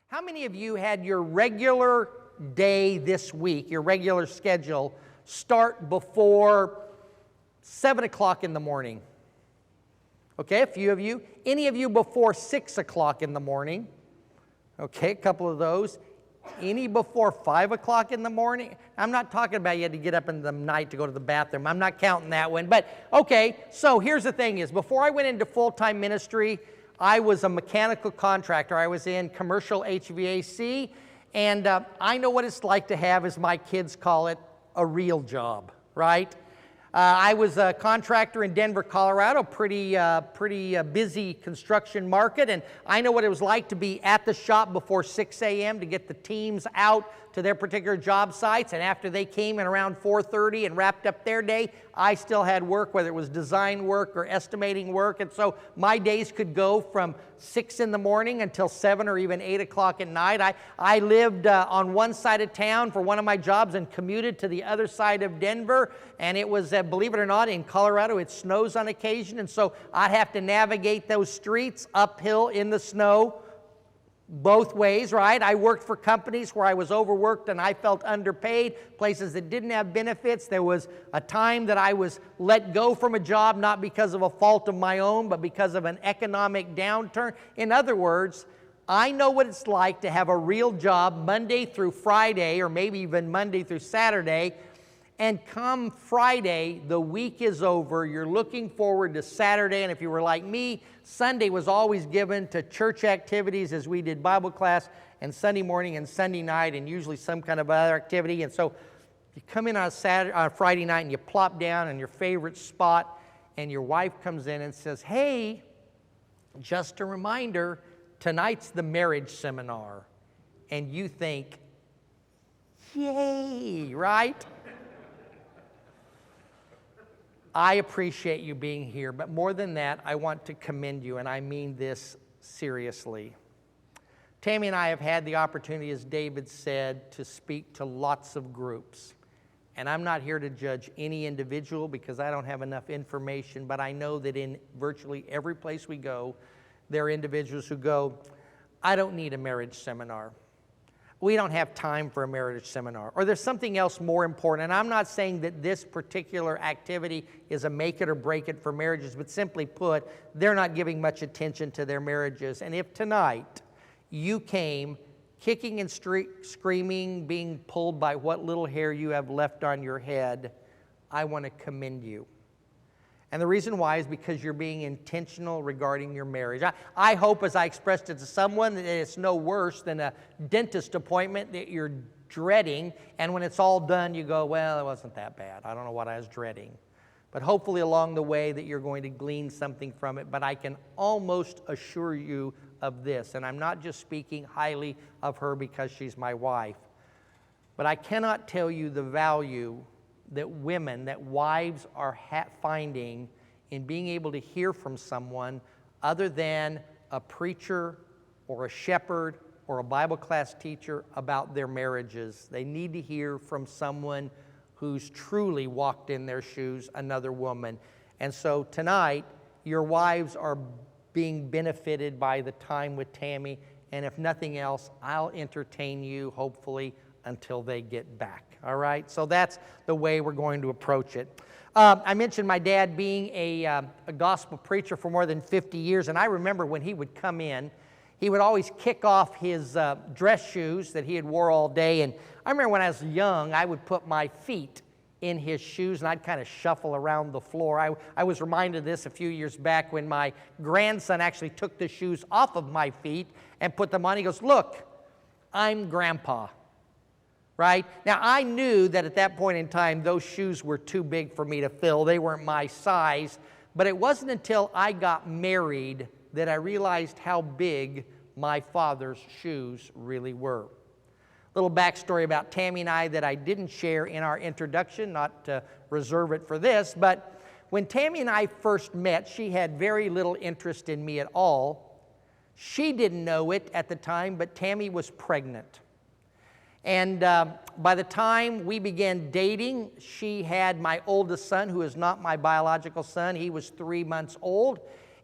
How many of you had your regular day this week, your regular schedule, start before 7 o'clock in the morning? Okay, a few of you. Any of you before 6 o'clock in the morning? Okay, a couple of those. Any before 5 o'clock in the morning? I'm not talking about you had to get up in the night to go to the bathroom. I'm not counting that one. But, okay, so here's the thing is, before I went into full-time ministry, I was a mechanical contractor. I was in commercial HVAC, and I know what it's like to have, as my kids call it, a real job, right? I was a contractor in Denver, Colorado, pretty busy construction market, and I know what it was like to be at the shop before 6 a.m. to get the teams out to their particular job sites, and after they came in around 4:30 and wrapped up their day, I still had work, whether it was design work or estimating work, and so my days could go from 6 in the morning until 7 or even 8 o'clock at night. I lived on one side of town for one of my jobs and commuted to the other side of Denver, and it was, believe it or not, in Colorado it snows on occasion, and so I'd have to navigate those streets uphill in the snow both ways, right? I worked for companies where I was overworked and I felt underpaid, places that didn't have benefits. There was a time that I was let go from a job, not because of a fault of my own, but because of an economic downturn. In other words, I know what it's like to have a real job Monday through Friday, or maybe even Monday through Saturday, and come Friday, the week is over, you're looking forward to Saturday, and if you were like me, Sunday was always given to church activities as we did Bible class, and Sunday morning and Sunday night, and usually some kind of other activity, and so you come in on Friday night and you plop down in your favorite spot, and your wife comes in and says, "Hey, just a reminder, tonight's the marriage seminar," and you think, "Yay," right? I appreciate you being here, but more than that, I want to commend you, and I mean this seriously. Tammy and I have had the opportunity, as David said, to speak to lots of groups. And I'm not here to judge any individual because I don't have enough information, but I know that in virtually every place we go, there are individuals who go, "I don't need a marriage seminar. We don't have time for a marriage seminar," or there's something else more important. And I'm not saying that this particular activity is a make it or break it for marriages, but simply put, they're not giving much attention to their marriages. And if tonight you came kicking and screaming, being pulled by what little hair you have left on your head, I want to commend you. And the reason why is because you're being intentional regarding your marriage. I hope, as I expressed it to someone, that it's no worse than a dentist appointment that you're dreading, and when it's all done, you go, "Well, it wasn't that bad. I don't know what I was dreading." But hopefully along the way that you're going to glean something from it. But I can almost assure you of this, and I'm not just speaking highly of her because she's my wife, but I cannot tell you the value that wives are finding in being able to hear from someone other than a preacher or a shepherd or a Bible class teacher about their marriages. They need to hear from someone who's truly walked in their shoes, another woman. And so tonight, your wives are being benefited by the time with Tammy, and if nothing else, I'll entertain you, hopefully, until they get back. All right, so that's the way we're going to approach it. I mentioned my dad being a gospel preacher for more than 50 years, and I remember when he would come in, he would always kick off his dress shoes that he had wore all day, and I remember when I was young, I would put my feet in his shoes, and I'd kind of shuffle around the floor. I was reminded of this a few years back when my grandson actually took the shoes off of my feet and put them on. He goes, "Look, I'm Grandpa." Right? Now, I knew that at that point in time, those shoes were too big for me to fill. They weren't my size. But it wasn't until I got married that I realized how big my father's shoes really were. Little backstory about Tammy and I that I didn't share in our introduction, not to reserve it for this, but when Tammy and I first met, she had very little interest in me at all. She didn't know it at the time, but Tammy was pregnant. And by the time we began dating, she had my oldest son, who is not my biological son. He was 3 months old.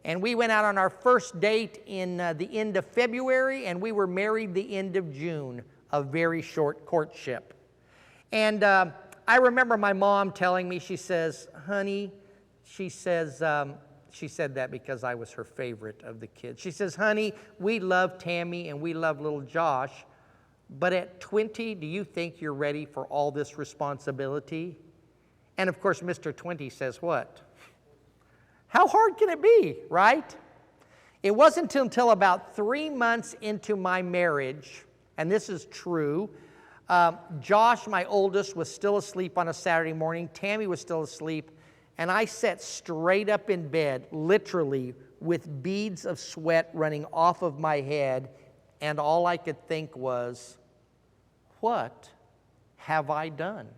And we went out on our first date in the end of February, and we were married the end of June, a very short courtship. And I remember my mom telling me, she says, honey, she said that because I was her favorite of the kids. She says, honey, we love Tammy and we love little Josh, but at 20, do you think you're ready for all this responsibility? And of course, Mr. 20 says what? How hard can it be, right? It wasn't until about 3 months into my marriage, and this is true, Josh, my oldest, was still asleep on a Saturday morning. Tammy was still asleep. And I sat straight up in bed, literally, with beads of sweat running off of my head. And all I could think was, what have I done?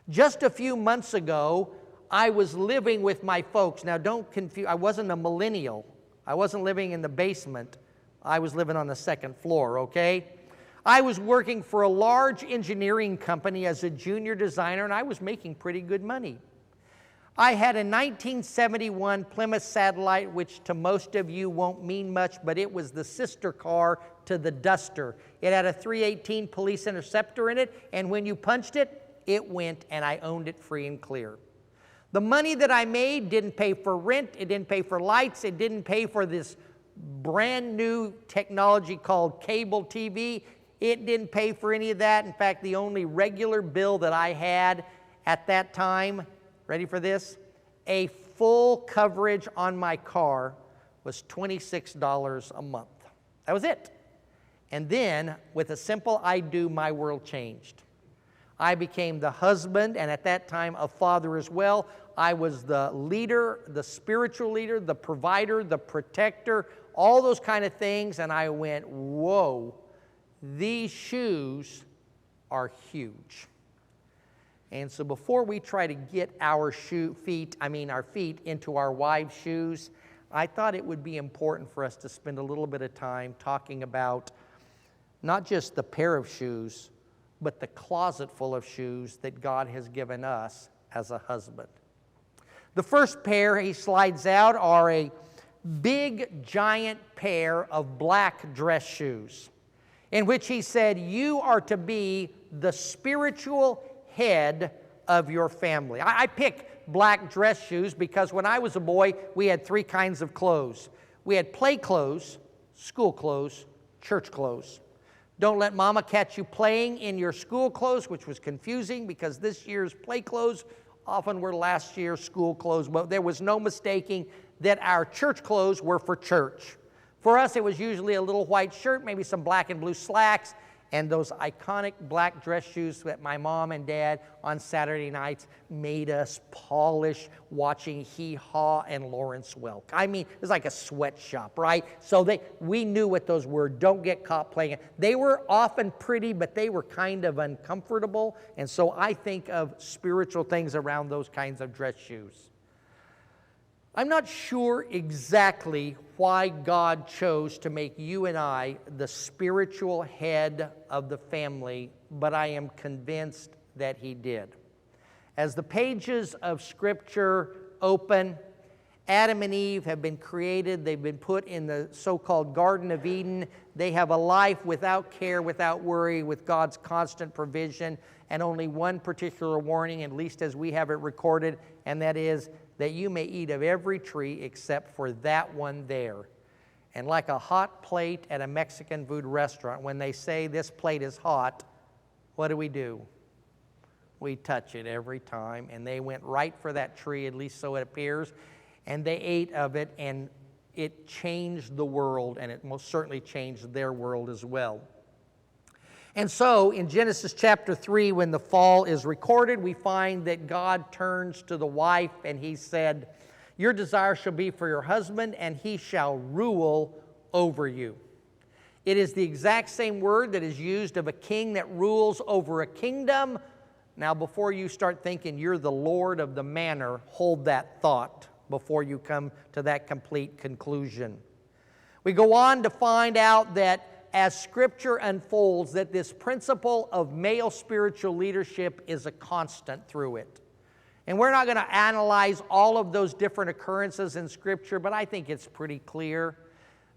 Just a few months ago, I was living with my folks. Now, don't confuse, I wasn't a millennial. I wasn't living in the basement. I was living on the second floor, okay? I was working for a large engineering company as a junior designer, and I was making pretty good money. I had a 1971 Plymouth Satellite, which to most of you won't mean much, but it was the sister car to the Duster. It had a 318 Police Interceptor in it, and when you punched it, it went, and I owned it free and clear. The money that I made didn't pay for rent, it didn't pay for lights, it didn't pay for this brand new technology called cable TV. It didn't pay for any of that. In fact, the only regular bill that I had at that time, ready for this? A full coverage on my car was $26 a month. That was it. And then, with a simple I do, my world changed. I became the husband, and at that time, a father as well. I was the leader, the spiritual leader, the provider, the protector, all those kind of things, and I went, whoa. These shoes are huge. And so before we try to get our feet into our wives' shoes, I thought it would be important for us to spend a little bit of time talking about not just the pair of shoes, but the closet full of shoes that God has given us as a husband. The first pair he slides out are a big, giant pair of black dress shoes, in which he said, you are to be the spiritual head of your family. I pick black dress shoes because when I was a boy, we had 3 kinds of clothes. We had play clothes, school clothes, church clothes. Don't let mama catch you playing in your school clothes, which was confusing because this year's play clothes often were last year's school clothes, but there was no mistaking that our church clothes were for church. For us, it was usually a little white shirt, maybe some black and blue slacks, and those iconic black dress shoes that my mom and dad on Saturday nights made us polish watching Hee Haw and Lawrence Welk. I mean, it was like a sweatshop, right? So we knew what those were. Don't get caught playing it. They were often pretty, but they were kind of uncomfortable, and so I think of spiritual things around those kinds of dress shoes. I'm not sure exactly why God chose to make you and I the spiritual head of the family, but I am convinced that He did. As the pages of Scripture open, Adam and Eve have been created. They've been put in the so-called Garden of Eden. They have a life without care, without worry, with God's constant provision, and only one particular warning, at least as we have it recorded, and that is that you may eat of every tree except for that one there. And like a hot plate at a Mexican food restaurant, when they say this plate is hot, what do? We touch it every time. And they went right for that tree, at least so it appears, and they ate of it, and it changed the world, and it most certainly changed their world as well. And so in Genesis chapter 3, when the fall is recorded, we find that God turns to the wife and He said, your desire shall be for your husband, and he shall rule over you. It is the exact same word that is used of a king that rules over a kingdom. Now, before you start thinking you're the Lord of the manor, hold that thought before you come to that complete conclusion. We go on to find out that as Scripture unfolds, that this principle of male spiritual leadership is a constant through it. And we're not going to analyze all of those different occurrences in Scripture, but I think it's pretty clear.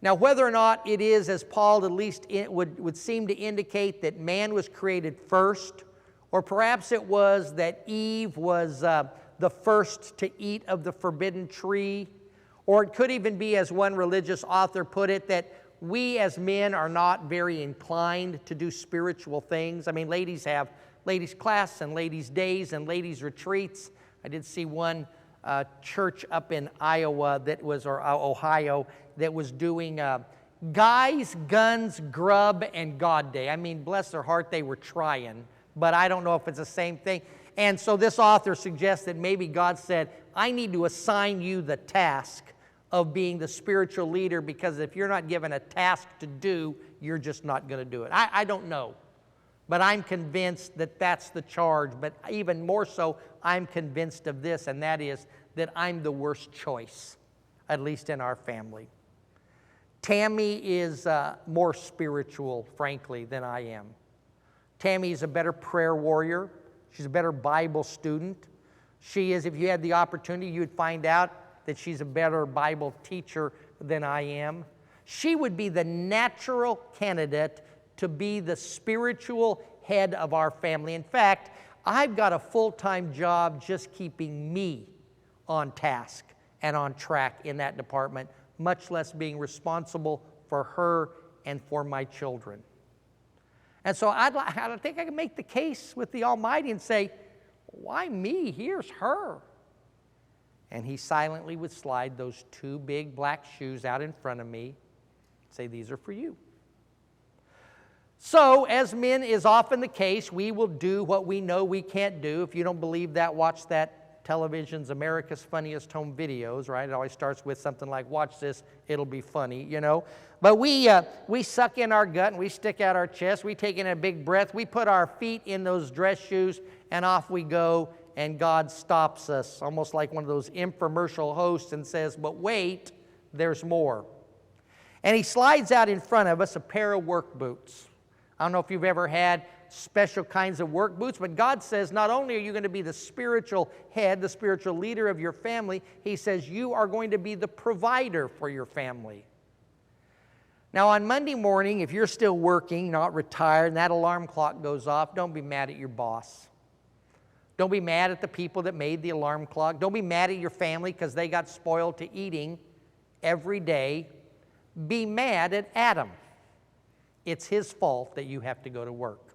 Now, whether or not it is, as Paul at least would seem to indicate, that man was created first, or perhaps it was that Eve was the first to eat of the forbidden tree, or it could even be, as one religious author put it, that we as men are not very inclined to do spiritual things. I mean, ladies have ladies' class and ladies' days and ladies' retreats. I did see one church up in Iowa that was, or Ohio, that was doing Guys, Guns, Grub, and God Day. I mean, bless their heart, they were trying, but I don't know if it's the same thing. And so this author suggests that maybe God said, I need to assign you the task of being the spiritual leader, because if you're not given a task to do, you're just not going to do it. I don't know, but I'm convinced that that's the charge. But even more so, I'm convinced of this, and that is that I'm the worst choice, at least in our family. Tammy is more spiritual, frankly, than I am. Tammy is a better prayer warrior. She's a better Bible student. She is, if you had the opportunity, you would find out that she's a better Bible teacher than I am. She would be the natural candidate to be the spiritual head of our family. In fact, I've got a full-time job just keeping me on task and on track in that department, much less being responsible for her and for my children. And so I think I can make the case with the Almighty and say, why me? Here's her. And he silently would slide those two big black shoes out in front of me and say, these are for you. So, as men is often the case, we will do what we know we can't do. If you don't believe that, watch that television's America's Funniest Home Videos, right? It always starts with something like, watch this, it'll be funny, you know. But we suck in our gut and we stick out our chest. We take in a big breath. We put our feet in those dress shoes and off we go. And God stops us, almost like one of those infomercial hosts, and says, but wait, there's more. And he slides out in front of us a pair of work boots. I don't know if you've ever had special kinds of work boots, but God says not only are you going to be the spiritual head, the spiritual leader of your family, he says you are going to be the provider for your family. Now on Monday morning, if you're still working, not retired, and that alarm clock goes off, don't be mad at your boss. Don't be mad at the people that made the alarm clock. Don't be mad at your family because they got spoiled to eating every day. Be mad at Adam. It's his fault that you have to go to work.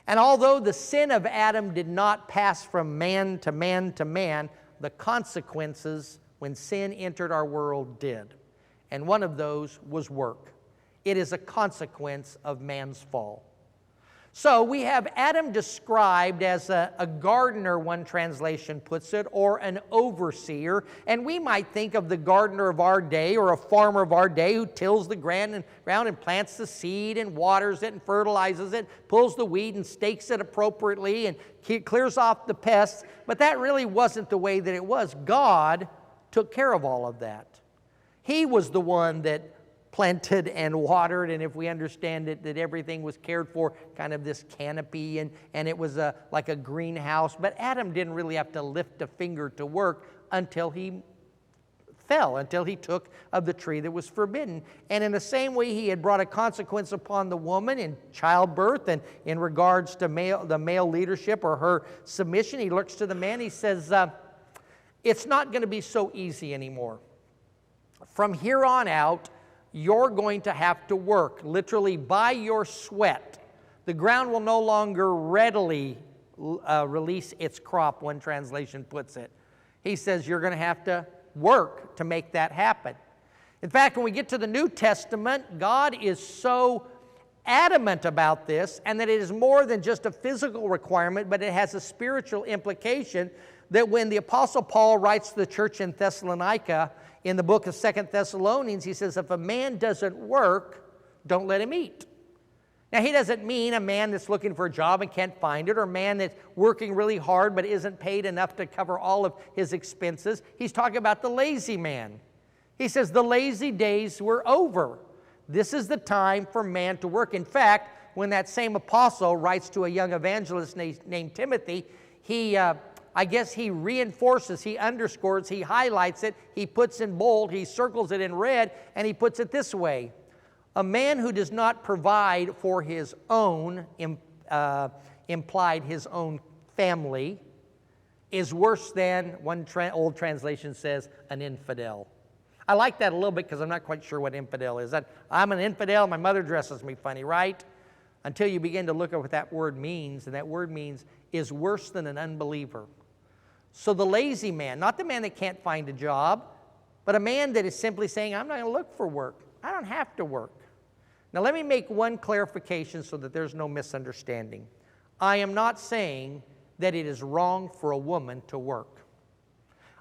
And although the sin of Adam did not pass from man to man to man, the consequences when sin entered our world did. And one of those was work. It is a consequence of man's fall. So we have Adam described as a gardener, one translation puts it, or an overseer. And we might think of the gardener of our day or a farmer of our day who tills the ground and plants the seed and waters it and fertilizes it, pulls the weed and stakes it appropriately and clears off the pests. But that really wasn't the way that it was. God took care of all of that. He was the one that planted and watered, and if we understand it, that everything was cared for, kind of this canopy, and it was like a greenhouse. But Adam didn't really have to lift a finger to work until he fell, until he took of the tree that was forbidden. And in the same way, he had brought a consequence upon the woman in childbirth and in regards to the male leadership or her submission. He looks to the man, he says, it's not going to be so easy anymore. From here on out, you're going to have to work, literally by your sweat. The ground will no longer readily release its crop, one translation puts it. He says you're going to have to work to make that happen. In fact, when we get to the New Testament, God is so adamant about this, and that it is more than just a physical requirement, but it has a spiritual implication, that when the Apostle Paul writes to the church in Thessalonica, in the book of 2 Thessalonians, he says, if a man doesn't work, don't let him eat. Now, he doesn't mean a man that's looking for a job and can't find it, or a man that's working really hard but isn't paid enough to cover all of his expenses. He's talking about the lazy man. He says the lazy days were over. This is the time for man to work. In fact, when that same apostle writes to a young evangelist named Timothy, I guess he reinforces, he underscores, he highlights it, he puts in bold, he circles it in red, and he puts it this way. A man who does not provide for his own, implied his own family, is worse than, one old translation says, an infidel. I like that a little bit because I'm not quite sure what infidel is. I'm an infidel, my mother dresses me funny, right? Until you begin to look at what that word means, and that word means is worse than an unbeliever. So the lazy man, not the man that can't find a job, but a man that is simply saying, I'm not going to look for work. I don't have to work. Now let me make one clarification so that there's no misunderstanding. I am not saying that it is wrong for a woman to work.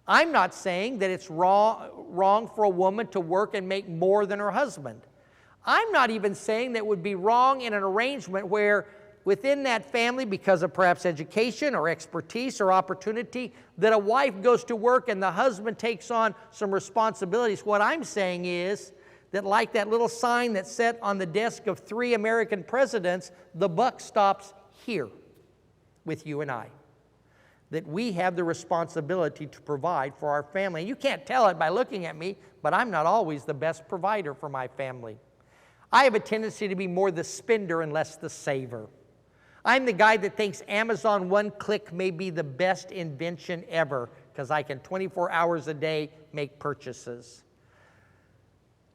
I'm not saying that it's wrong for a woman to work and make more than her husband. I'm not even saying that it would be wrong in an arrangement where within that family, because of perhaps education or expertise or opportunity, that a wife goes to work and the husband takes on some responsibilities. What I'm saying is that like that little sign that's set on the desk of 3 American presidents, the buck stops here with you and I. That we have the responsibility to provide for our family. You can't tell it by looking at me, but I'm not always the best provider for my family. I have a tendency to be more the spender and less the saver. I'm the guy that thinks Amazon one-click may be the best invention ever because I can 24 hours a day make purchases.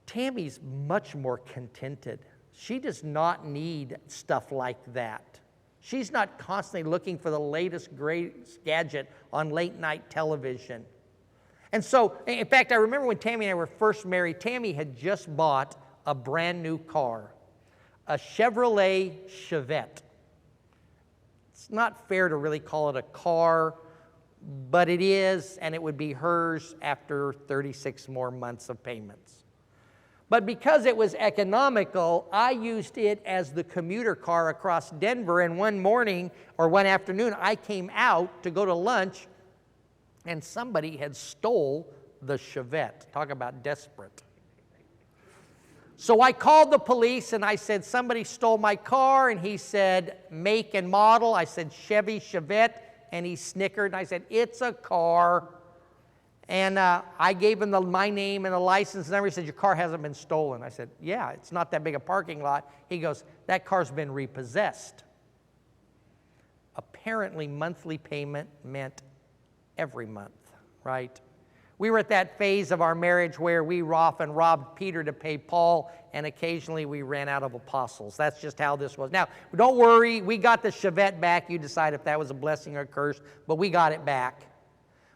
Tammy's much more contented. She does not need stuff like that. She's not constantly looking for the latest, greatest gadget on late-night television. And so, in fact, I remember when Tammy and I were first married, Tammy had just bought a brand new car, a Chevrolet Chevette. It's not fair to really call it a car, but it is, and it would be hers after 36 more months of payments. But because it was economical, I used it as the commuter car across Denver, and one morning or one afternoon, I came out to go to lunch, and somebody had stole the Chevette. Talk about desperate. So I called the police, and I said, somebody stole my car, and he said, make and model. I said, Chevy Chevette, and he snickered, and I said, it's a car. And I gave him my name and the license number. He said, your car hasn't been stolen. I said, yeah, it's not that big a parking lot. He goes, that car's been repossessed. Apparently, monthly payment meant every month, right? We were at that phase of our marriage where we often robbed Peter to pay Paul, and occasionally we ran out of apostles. That's just how this was. Now, don't worry, we got the Chevette back. You decide if that was a blessing or a curse, but we got it back.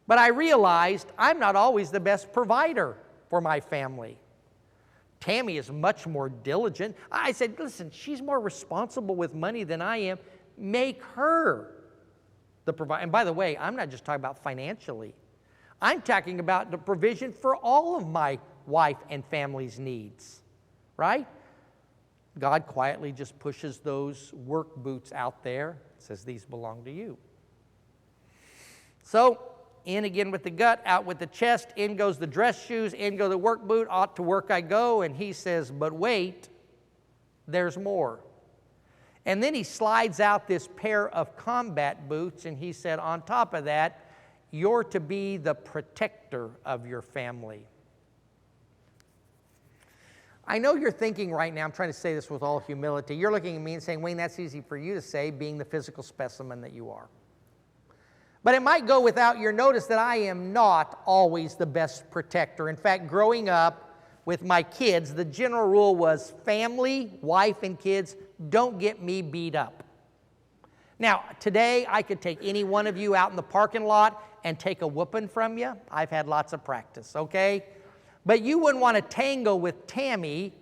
But I realized I'm not always the best provider for my family. Tammy is much more diligent. I said, listen, she's more responsible with money than I am. Make her the provider. And by the way, I'm not just talking about financially. I'm talking about the provision for all of my wife and family's needs, right? God quietly just pushes those work boots out there, says these belong to you. So, in again with the gut, out with the chest, in goes the dress shoes, in go the work boot, out to work I go, and he says, but wait, there's more. And then he slides out this pair of combat boots, and he said, on top of that, you're to be the protector of your family. I know you're thinking right now, I'm trying to say this with all humility, you're looking at me and saying, Wayne, that's easy for you to say, being the physical specimen that you are. But it might go without your notice that I am not always the best protector. In fact, growing up with my kids, the general rule was family, wife, and kids, don't get me beat up. Now, today, I could take any one of you out in the parking lot and take a whooping from you. I've had lots of practice, okay? But you wouldn't want to tango with Tammy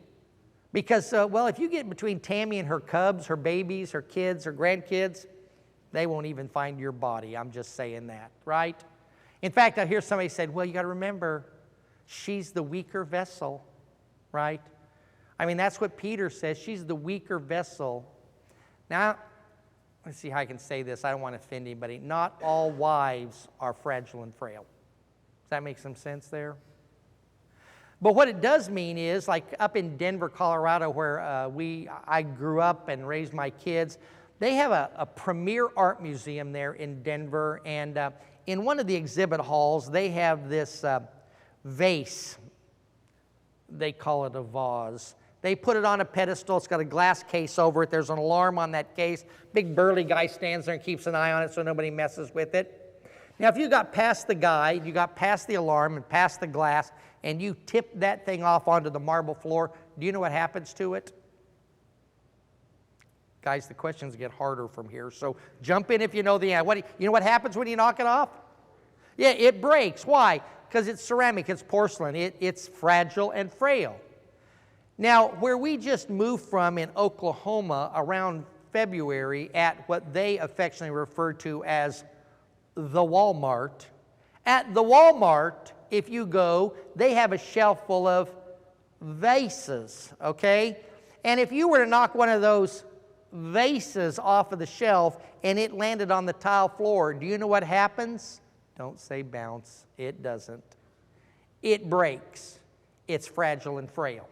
because, well, if you get between Tammy and her cubs, her babies, her kids, her grandkids, they won't even find your body. I'm just saying that, right? In fact, I hear somebody said, well, you got to remember, she's the weaker vessel, right? I mean, that's what Peter says. She's the weaker vessel. Now, let's see how I can say this. I don't want to offend anybody. Not all wives are fragile and frail. Does that make some sense there? But what it does mean is, like up in Denver, Colorado, where I grew up and raised my kids, they have a premier art museum there in Denver, and in one of the exhibit halls, they have this vase. They call it a vase. They put it on a pedestal. It's got a glass case over it. There's an alarm on that case. Big burly guy stands there and keeps an eye on it so nobody messes with it. Now, if you got past the guy, you got past the alarm and past the glass, and you tip that thing off onto the marble floor, do you know what happens to it? Guys, the questions get harder from here, so jump in if you know the answer. You know what happens when you knock it off? Yeah, it breaks. Why? Because it's ceramic, it's porcelain. It's fragile and frail. Now, where we just moved from in Oklahoma around February at what they affectionately refer to as the Walmart, at the Walmart, if you go, they have a shelf full of vases, okay? And if you were to knock one of those vases off of the shelf and it landed on the tile floor, do you know what happens? Don't say bounce. It doesn't. It breaks. It's fragile and frail.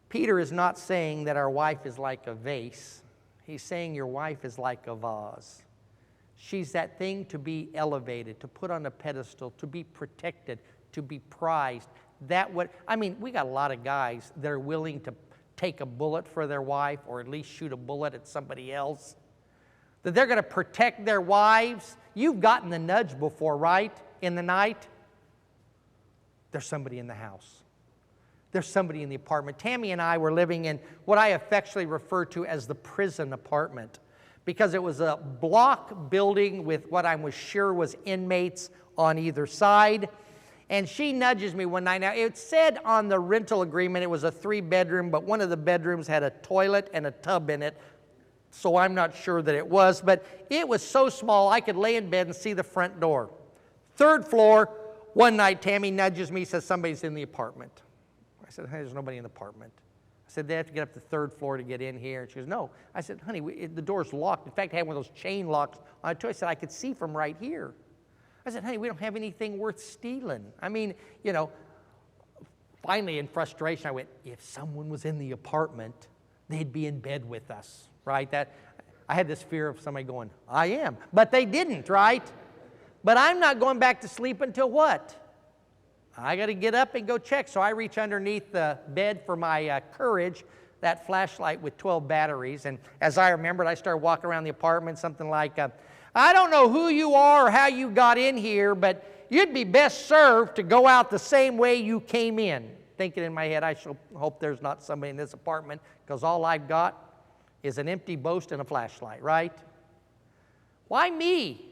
Peter is not saying that our wife is like a vase. He's saying your wife is like a vase. She's that thing to be elevated, to put on a pedestal, to be protected, to be prized. We got a lot of guys that are willing to take a bullet for their wife or at least shoot a bullet at somebody else. That they're going to protect their wives. You've gotten the nudge before, right? In the night, there's somebody in the house. There's somebody in the apartment. Tammy and I were living in what I affectionately refer to as the prison apartment because it was a block building with what I was sure was inmates on either side. And she nudges me one night. Now, it said on the rental agreement it was a 3-bedroom, but one of the bedrooms had a toilet and a tub in it, so I'm not sure that it was. But it was so small I could lay in bed and see the front door. 3rd floor, one night Tammy nudges me, says somebody's in the apartment. I said, hey, there's nobody in the apartment. I said, they have to get up to the 3rd floor to get in here. And she goes, no. I said, honey, the door's locked. In fact, I had one of those chain locks on it too. I said, I could see from right here. I said, honey, we don't have anything worth stealing. Finally in frustration, I went, if someone was in the apartment, they'd be in bed with us, right? I had this fear of somebody going, I am. But they didn't, right? But I'm not going back to sleep until what? I got to get up and go check. So I reach underneath the bed for my Courage, that flashlight with 12 batteries. And as I remembered, I started walking around the apartment, something like, I don't know who you are or how you got in here, but you'd be best served to go out the same way you came in. Thinking in my head, I shall hope there's not somebody in this apartment because all I've got is an empty boast and a flashlight, right? Why me?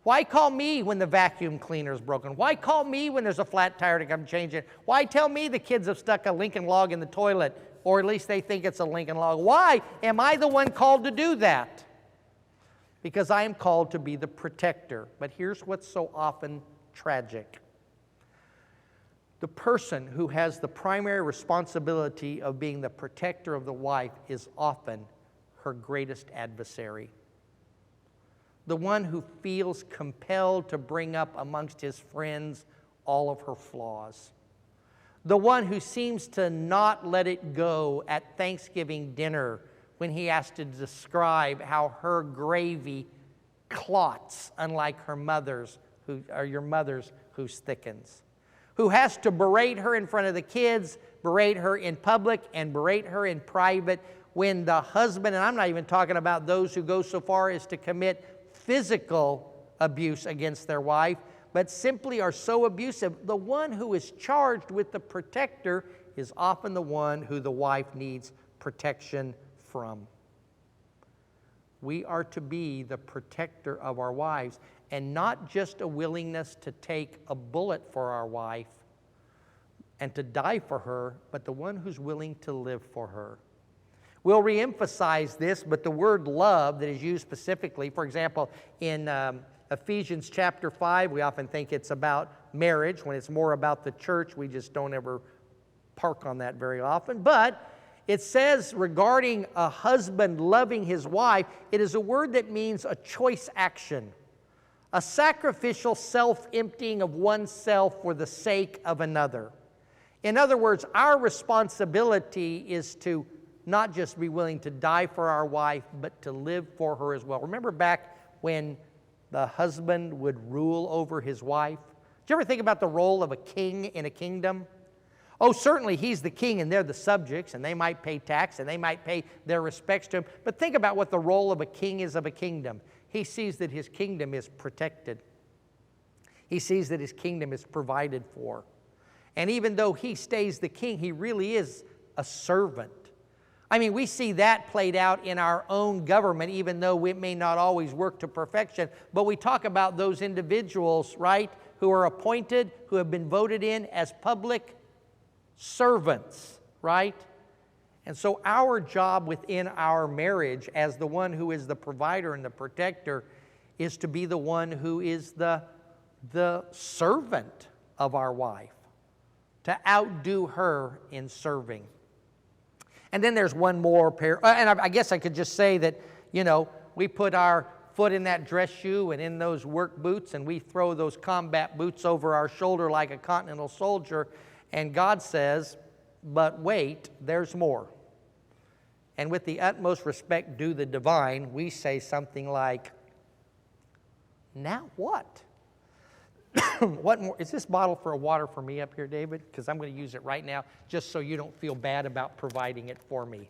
Why call me when the vacuum cleaner's broken? Why call me when there's a flat tire to come change it? Why tell me the kids have stuck a Lincoln log in the toilet, or at least they think it's a Lincoln log? Why am I the one called to do that? Because I am called to be the protector. But here's what's so often tragic. The person who has the primary responsibility of being the protector of the wife is often her greatest adversary. The one who feels compelled to bring up amongst his friends all of her flaws. The one who seems to not let it go at Thanksgiving dinner when he has to describe how her gravy clots, unlike her mother's, your mother's, whose thickens. Who has to berate her in front of the kids, berate her in public, and berate her in private when the husband, and I'm not even talking about those who go so far as to commit physical abuse against their wife, but simply are so abusive. The one who is charged with the protector is often the one who the wife needs protection from. We are to be the protector of our wives, and not just a willingness to take a bullet for our wife and to die for her, but the one who's willing to live for her. We'll reemphasize this, but the word love that is used specifically, for example, in Ephesians chapter 5, we often think it's about marriage. When it's more about the church, we just don't ever park on that very often. But it says regarding a husband loving his wife, it is a word that means a choice action, a sacrificial self-emptying of oneself for the sake of another. In other words, our responsibility is to not just be willing to die for our wife, but to live for her as well. Remember back when the husband would rule over his wife. Do you ever think about the role of a king in a kingdom? Oh, certainly he's the king and they're the subjects, and they might pay tax and they might pay their respects to him. But think about what the role of a king is of a kingdom. He sees that his kingdom is protected. He sees that his kingdom is provided for. And even though he stays the king, he really is a servant. I mean, we see that played out in our own government, even though it may not always work to perfection. But we talk about those individuals, right, who are appointed, who have been voted in as public servants, right? And so our job within our marriage as the one who is the provider and the protector is to be the one who is the servant of our wife, to outdo her in serving. And then there's one more pair, and I guess I could just say that, you know, we put our foot in that dress shoe and in those work boots, and we throw those combat boots over our shoulder like a continental soldier, and God says, but wait, there's more. And with the utmost respect due the divine, we say something like, now what? What more? Is this bottle for a water for me up here, David? Because I'm going to use it right now just so you don't feel bad about providing it for me.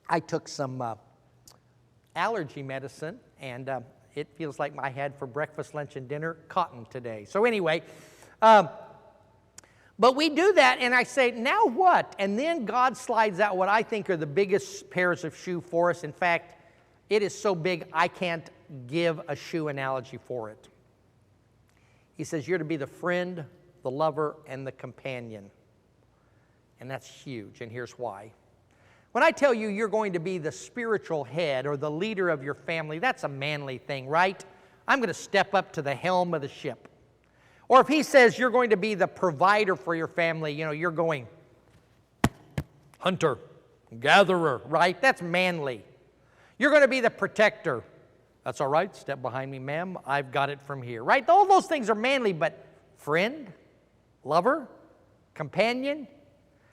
I took some allergy medicine, and it feels like I had for breakfast, lunch, and dinner cotton today. So anyway, but we do that, and I say, now what? And then God slides out what I think are the biggest pairs of shoe for us. In fact, it is so big I can't give a shoe analogy for it. He says you're to be the friend, the lover, and the companion. And that's huge, and here's why. When I tell you you're going to be the spiritual head or the leader of your family, that's a manly thing, right? I'm going to step up to the helm of the ship. Or if he says you're going to be the provider for your family, you know, you're going hunter, gatherer, right? That's manly. You're going to be the protector. That's all right. Step behind me, ma'am. I've got it from here, right? All those things are manly, but friend, lover, companion.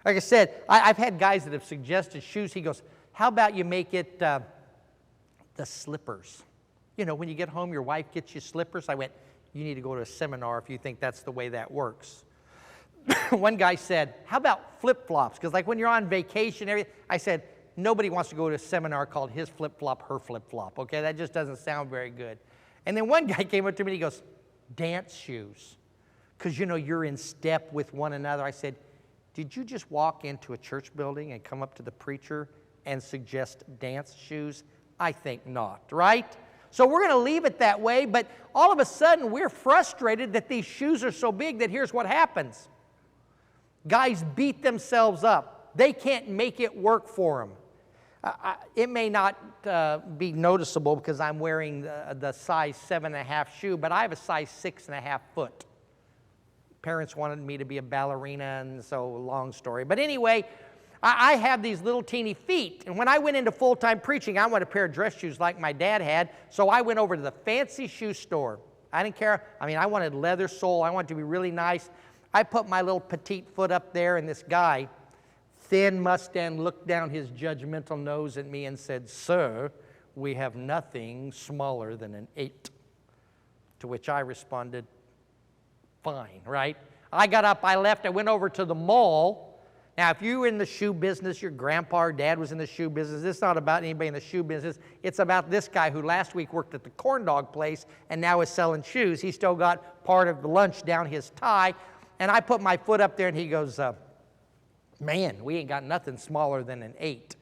Like I said, I've had guys that have suggested shoes. He goes, how about you make it the slippers? You know, when you get home, your wife gets you slippers. I went, you need to go to a seminar if you think that's the way that works. One guy said, how about flip-flops? Because like when you're on vacation, I said, nobody wants to go to a seminar called his flip-flop, her flip-flop, okay? That just doesn't sound very good. And then one guy came up to me and he goes, dance shoes, because, you know, you're in step with one another. I said, did you just walk into a church building and come up to the preacher and suggest dance shoes? I think not, right? So we're going to leave it that way, but all of a sudden we're frustrated that these shoes are so big that here's what happens. Guys beat themselves up. They can't make it work for them. It may not be noticeable because I'm wearing the size 7.5 shoe, but I have a size 6.5 foot. Parents wanted me to be a ballerina, and so long story. But anyway, I have these little teeny feet, and when I went into full-time preaching, I wanted a pair of dress shoes like my dad had, so I went over to the fancy shoe store. I didn't care. I mean, I wanted leather sole. I wanted to be really nice. I put my little petite foot up there, and this guy, thin Mustang, looked down his judgmental nose at me and said, sir, we have nothing smaller than an 8. To which I responded, fine, right? I got up, I left, I went over to the mall. Now, if you were in the shoe business, your grandpa or dad was in the shoe business, it's not about anybody in the shoe business. It's about this guy who last week worked at the corn dog place and now is selling shoes. He still got part of the lunch down his tie. And I put my foot up there and he goes, man, we ain't got nothing smaller than an 8.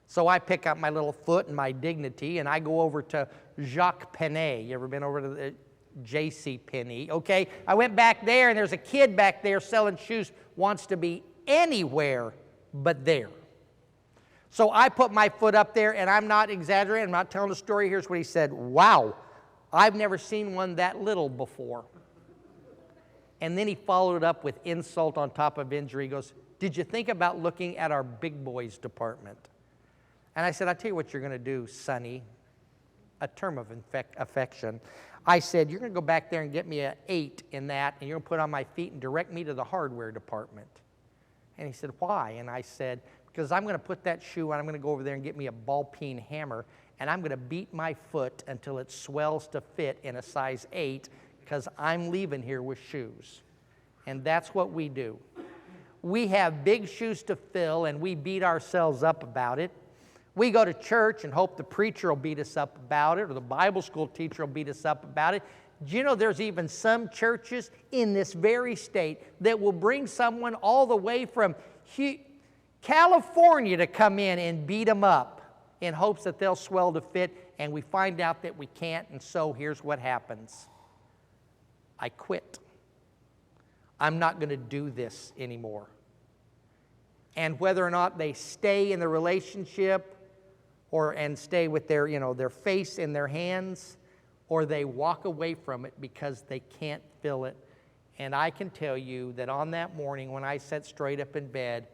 So I pick up my little foot and my dignity and I go over to Jacques Penney. You ever been over to the J.C. Penney? Okay, I went back there and there's a kid back there selling shoes, wants to be anywhere but there. So I put my foot up there, and I'm not exaggerating, I'm not telling a story. Here's what he said. Wow, I've never seen one that little before. And then he followed it up with insult on top of injury. He goes, did you think about looking at our big boys department? And I said, I'll tell you what you're going to do, Sonny, a term of affection. I said, you're going to go back there and get me an 8 in that, and you're going to put it on my feet and direct me to the hardware department. And he said, why? And I said, because I'm going to put that shoe on, I'm going to go over there and get me a ball peen hammer, and I'm going to beat my foot until it swells to fit in a size 8 because I'm leaving here with shoes. And that's what we do. We have big shoes to fill, and we beat ourselves up about it. We go to church and hope the preacher will beat us up about it, or the Bible school teacher will beat us up about it. Do you know there's even some churches in this very state that will bring someone all the way from California to come in and beat them up in hopes that they'll swell to fit, and we find out that we can't, and so here's what happens. I quit. I'm not going to do this anymore. And whether or not they stay in the relationship and stay with their face in their hands, or they walk away from it because they can't fill it. And I can tell you that on that morning when I sat straight up in bed,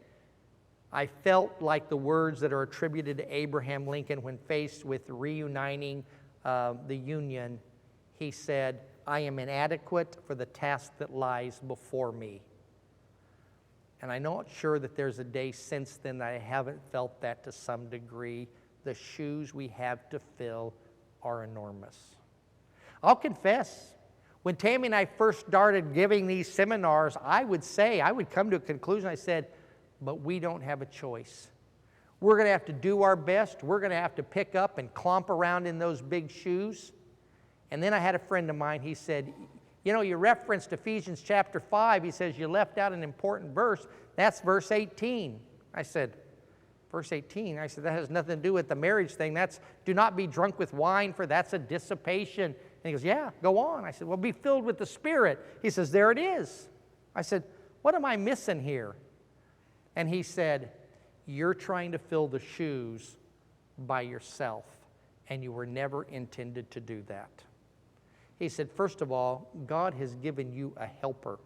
I felt like the words that are attributed to Abraham Lincoln when faced with reuniting the Union. He said, I am inadequate for the task that lies before me. And I'm not sure that there's a day since then that I haven't felt that to some degree. The shoes we have to fill are enormous. I'll confess, when Tammy and I first started giving these seminars, I would come to a conclusion. I said, but we don't have a choice. We're going to have to do our best. We're going to have to pick up and clomp around in those big shoes. And then I had a friend of mine, he said, you referenced Ephesians chapter 5. He says, you left out an important verse. That's verse 18. I said, verse 18? I said, that has nothing to do with the marriage thing. That's, do not be drunk with wine, for that's a dissipation. And he goes, yeah, go on. I said, well, be filled with the Spirit. He says, there it is. I said, what am I missing here? And he said, you're trying to fill the shoes by yourself, and you were never intended to do that. He said, first of all, God has given you a helper,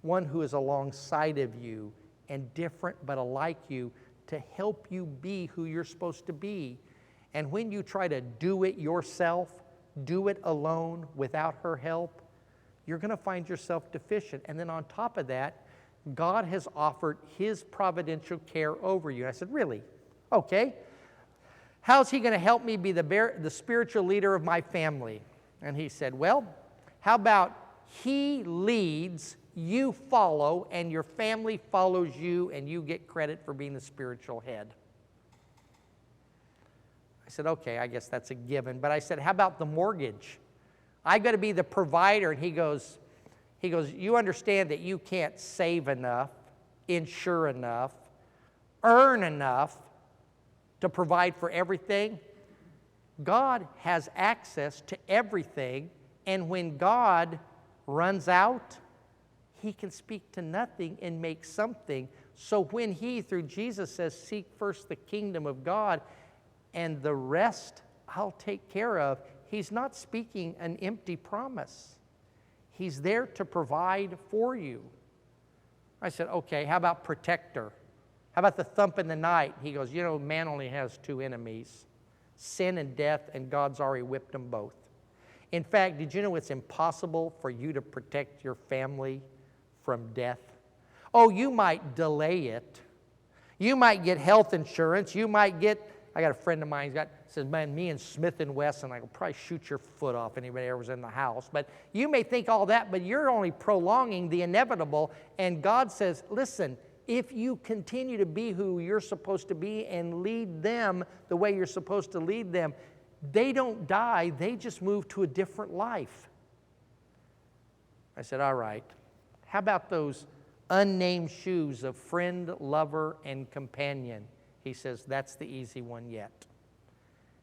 one who is alongside of you and different but alike you to help you be who you're supposed to be. And when you try to do it yourself, do it alone without her help, you're going to find yourself deficient. And then on top of that, God has offered His providential care over you. And I said, really? Okay. How's He going to help me be the spiritual leader of my family? And he said, well, how about He leads, you follow, and your family follows you, and you get credit for being the spiritual head? I said, okay, I guess that's a given. But I said, how about the mortgage? I've got to be the provider. And he goes, you understand that you can't save enough, insure enough, earn enough to provide for everything? God has access to everything, and when God runs out, He can speak to nothing and make something. So when He, through Jesus, says, seek first the kingdom of God, and the rest I'll take care of, He's not speaking an empty promise. He's there to provide for you. I said, okay, how about protector? How about the thump in the night? He goes, man only has two enemies, sin and death, and God's already whipped them both. In fact, did you know it's impossible for you to protect your family from death? Oh, you might delay it. You might get health insurance. I got a friend of mine, says, man, me and Smith & Wesson, I will probably shoot your foot off anybody ever was in the house. But you may think all that, but you're only prolonging the inevitable. And God says, listen, if you continue to be who you're supposed to be and lead them the way you're supposed to lead them, they don't die, they just move to a different life. I said, all right, how about those unnamed shoes of friend, lover, and companion? He says, that's the easy one yet.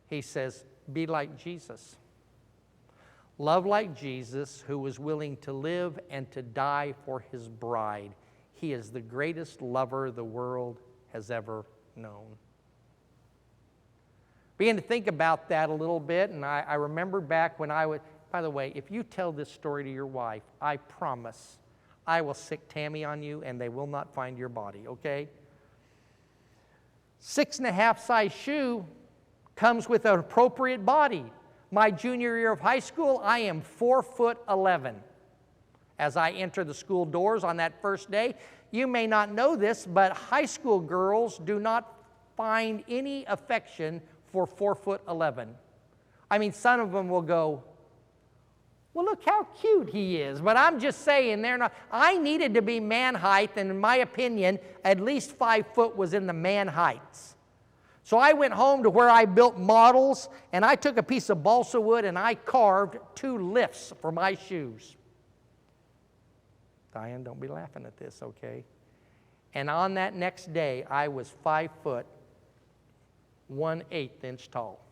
He says, be like Jesus. Love like Jesus, who was willing to live and to die for His bride. He is the greatest lover the world has ever known. Began to think about that a little bit, and I remember back when by the way, if you tell this story to your wife, I promise I will sick Tammy on you and they will not find your body, okay? 6.5 size shoe comes with an appropriate body. My junior year of high school, I am 4'11". As I enter the school doors on that first day, you may not know this, but high school girls do not find any affection for 4'11". I mean, some of them will go, well, look how cute he is. But I'm just saying, they're not. I needed to be man height, and in my opinion, at least 5 foot was in the man heights. So I went home to where I built models, and I took a piece of balsa wood and I carved 2 lifts for my shoes. Diane, don't be laughing at this, okay? And on that next day, I was 5 foot, 1/8 inch tall.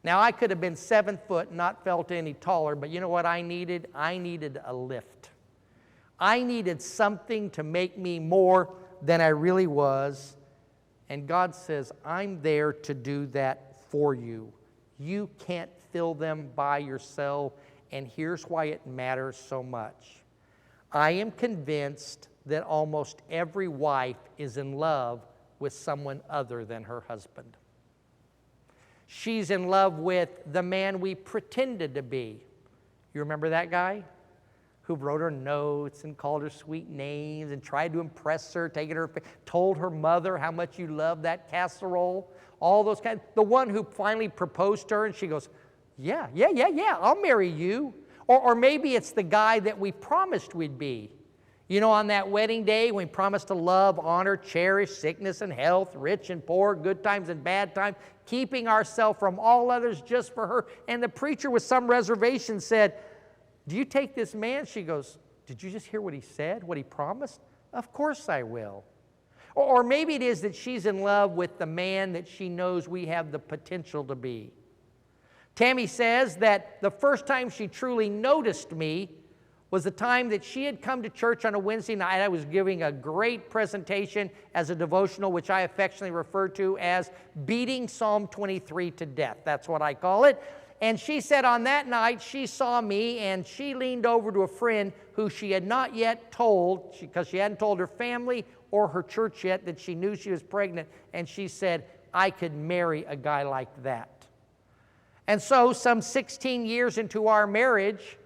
Now, I could have been 7 foot, not felt any taller, but you know what I needed? I needed a lift. I needed something to make me more than I really was. And God says, I'm there to do that for you. You can't fill them by yourself, and here's why it matters so much. I am convinced that almost every wife is in love with someone other than her husband. She's in love with the man we pretended to be. You remember that guy who wrote her notes and called her sweet names and tried to impress her, told her mother how much you loved that casserole, all those kinds. The one who finally proposed to her and she goes, yeah, I'll marry you. Or maybe it's the guy that we promised we'd be. You know, on that wedding day, we promised to love, honor, cherish sickness and health, rich and poor, good times and bad times, keeping ourselves from all others just for her. And the preacher with some reservation said, do you take this man? She goes, did you just hear what he said, what he promised? Of course I will. Or maybe it is that she's in love with the man that she knows we have the potential to be. Tammy says that the first time she truly noticed me was the time that she had come to church on a Wednesday night. I was giving a great presentation as a devotional, which I affectionately refer to as beating Psalm 23 to death. That's what I call it. And she said on that night, she saw me and she leaned over to a friend who she had not yet told, because she hadn't told her family or her church yet that she knew she was pregnant. And she said, I could marry a guy like that. And so some 16 years into our marriage,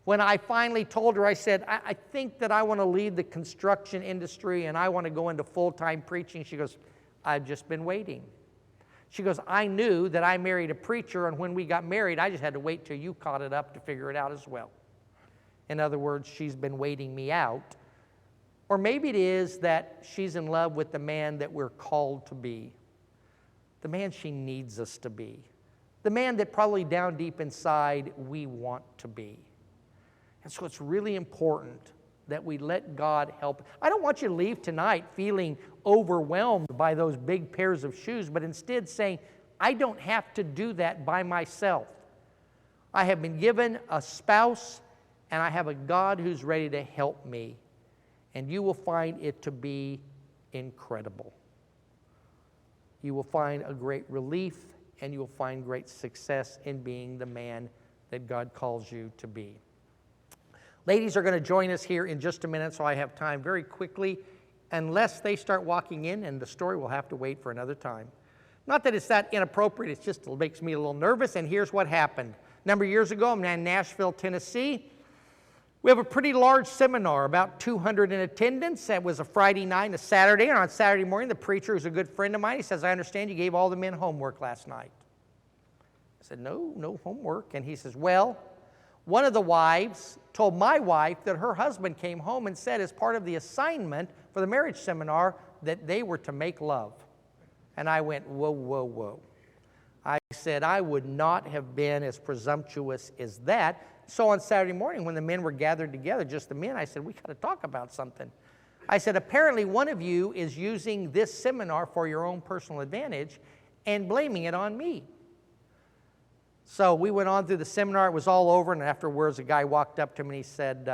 when I finally told her, I said, I think that I want to leave the construction industry and I want to go into full-time preaching. She goes, I've just been waiting. She goes, I knew that I married a preacher, and when we got married, I just had to wait till you caught it up to figure it out as well. In other words, she's been waiting me out. Or maybe it is that she's in love with the man that we're called to be, the man she needs us to be, the man that probably down deep inside we want to be. And so it's really important that we let God help. I don't want you to leave tonight feeling overwhelmed by those big pairs of shoes, but instead saying, I don't have to do that by myself. I have been given a spouse, and I have a God who's ready to help me. And you will find it to be incredible. You will find a great relief, and you will find great success in being the man that God calls you to be. Ladies are going to join us here in just a minute, so I have time very quickly, unless they start walking in, and the story will have to wait for another time. Not that it's that inappropriate, it just makes me a little nervous, and here's what happened. A number of years ago, I'm in Nashville, Tennessee. We have a pretty large seminar, about 200 in attendance. That was a Friday night and a Saturday, and on Saturday morning, the preacher, who's a good friend of mine, he says, I understand you gave all the men homework last night. I said, no homework. And he says, well, one of the wives told my wife that her husband came home and said as part of the assignment for the marriage seminar that they were to make love. And I went, whoa. I said, I would not have been as presumptuous as that. So on Saturday morning when the men were gathered together, just the men, I said, we got to talk about something. I said, apparently one of you is using this seminar for your own personal advantage and blaming it on me. So we went on through the seminar. It was all over, and afterwards a guy walked up to me and he said,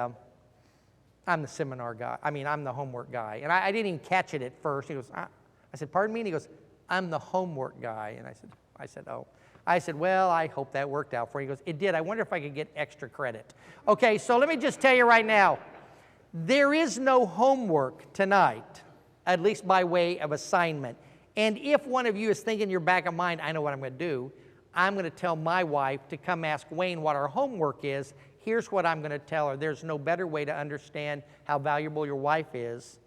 I'm the seminar guy. I'm the homework guy. And I didn't even catch it at first. He goes, I said, pardon me? And he goes, I'm the homework guy. And I said, oh. I said, well, I hope that worked out for you. He goes, it did. I wonder if I could get extra credit. Okay, so let me just tell you right now, there is no homework tonight, at least by way of assignment. And if one of you is thinking in your back of mind, I know what I'm going to do, I'm going to tell my wife to come ask Wayne what our homework is. Here's what I'm going to tell her. There's no better way to understand how valuable your wife is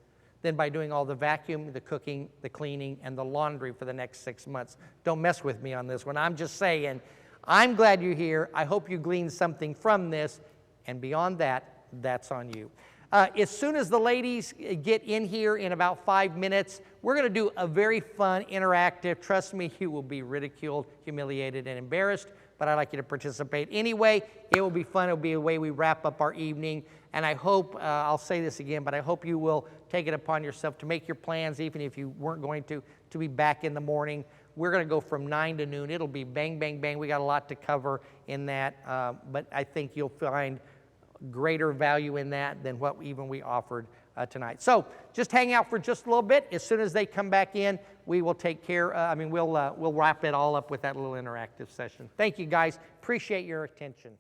than by doing all the vacuum, the cooking, the cleaning, and the laundry for the next 6 months. Don't mess with me on this one. I'm just saying, I'm glad you're here. I hope you gleaned something from this. And beyond that, that's on you. As soon as the ladies get in here in about 5 minutes, we're going to do a very fun, interactive. Trust me, you will be ridiculed, humiliated, and embarrassed, but I'd like you to participate anyway. It will be fun. It will be a way we wrap up our evening. And I hope, I'll say this again, but I hope you will take it upon yourself to make your plans, even if you weren't going to be back in the morning. We're going to go from 9 to noon. It'll be bang, bang, bang. We got a lot to cover in that, but I think you'll find greater value in that than what even we offered tonight. So just hang out for just a little bit. As soon as they come back in, we will take care, we'll wrap it all up with that little interactive session. Thank you, guys. Appreciate your attention.